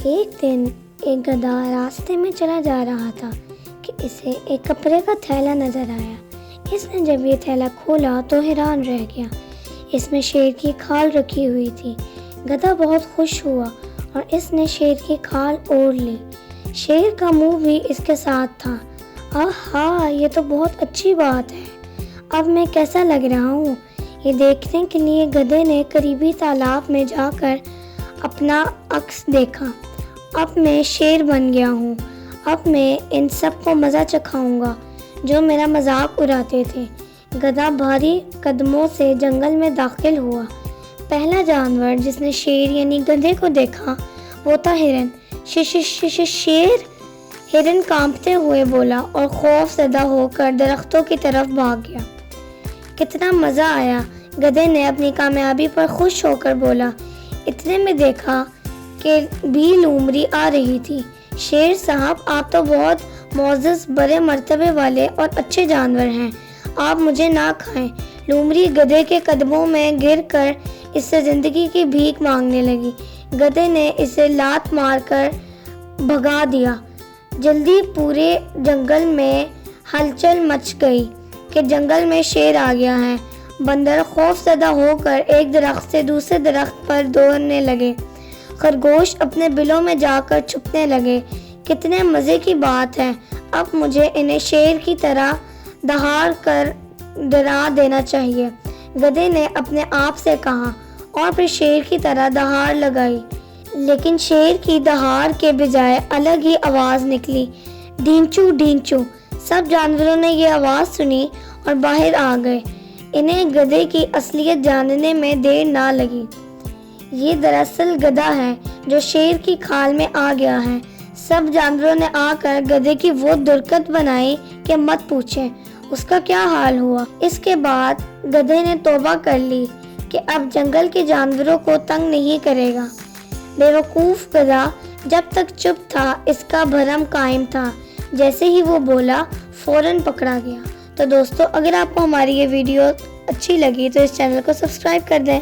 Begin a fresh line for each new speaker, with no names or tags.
ایک دن ایک گدھا راستے میں چلا جا رہا تھا کہ اسے ایک کپڑے کا تھیلا نظر آیا۔ اس نے جب یہ تھیلا کھولا تو حیران رہ گیا۔ اس میں شیر کی کھال رکھی ہوئی تھی۔ گدھا بہت خوش ہوا اور اس نے شیر کی کھال اوڑھ لی۔ شیر کا منہ بھی اس کے ساتھ تھا۔ آہا، یہ تو بہت اچھی بات ہے۔ اب میں کیسا لگ رہا ہوں؟ یہ دیکھنے کے لیے گدھے نے قریبی تالاب میں جا کر اپنا عکس دیکھا۔ اب میں شیر بن گیا ہوں۔ اب میں ان سب کو مزہ چکھاؤں گا جو میرا مذاق اڑاتے تھے۔ گدھا بھاری قدموں سے جنگل میں داخل ہوا۔ پہلا جانور جس نے شیر یعنی گدھے کو دیکھا وہ تھا ہرن۔ شیر! ہرن کانپتے ہوئے بولا اور خوف زدہ ہو کر درختوں کی طرف بھاگ گیا۔ کتنا مزہ آیا! گدھے نے اپنی کامیابی پر خوش ہو کر بولا۔ اتنے میں دیکھا کہ بھی لومڑی آ رہی تھی۔ شیر صاحب، آپ تو بہت معزز، بڑے مرتبے والے اور اچھے جانور ہیں، آپ مجھے نہ کھائیں۔ لومڑی گدھے کے قدموں میں گر کر اس سے زندگی کی بھیک مانگنے لگی۔ گدھے نے اسے لات مار کر بھگا دیا۔ جلدی پورے جنگل میں ہلچل مچ گئی کہ جنگل میں شیر آ گیا ہے۔ بندر خوف زدہ ہو کر ایک درخت سے دوسرے درخت پر دوڑنے لگے۔ خرگوش اپنے بلوں میں جا کر چھپنے لگے۔ کتنے مزے کی بات ہے! اب مجھے انہیں شیر کی طرح دہاڑ کر ڈرا دینا چاہیے، گدھے نے اپنے آپ سے کہا اور پھر شیر کی طرح دہاڑ لگائی۔ لیکن شیر کی دہاڑ کے بجائے الگ ہی آواز نکلی، ڈھینچو ڈھینچو۔ سب جانوروں نے یہ آواز سنی اور باہر آ گئے۔ انہیں گدھے کی اصلیت جاننے میں دیر نہ لگی۔ یہ دراصل گدھا ہے جو شیر کی کھال میں آ گیا ہے۔ سب جانوروں نے آ کر گدھے کی وہ درکت بنائی کہ مت پوچھیں اس کا کیا حال ہوا۔ اس کے بعد گدھے نے توبہ کر لی کہ اب جنگل کے جانوروں کو تنگ نہیں کرے گا۔ بیوقوف گدھا جب تک چپ تھا اس کا بھرم قائم تھا، جیسے ہی وہ بولا فوراً پکڑا گیا۔ تو دوستو، اگر آپ کو ہماری یہ ویڈیو اچھی لگی تو اس چینل کو سبسکرائب کر دیں۔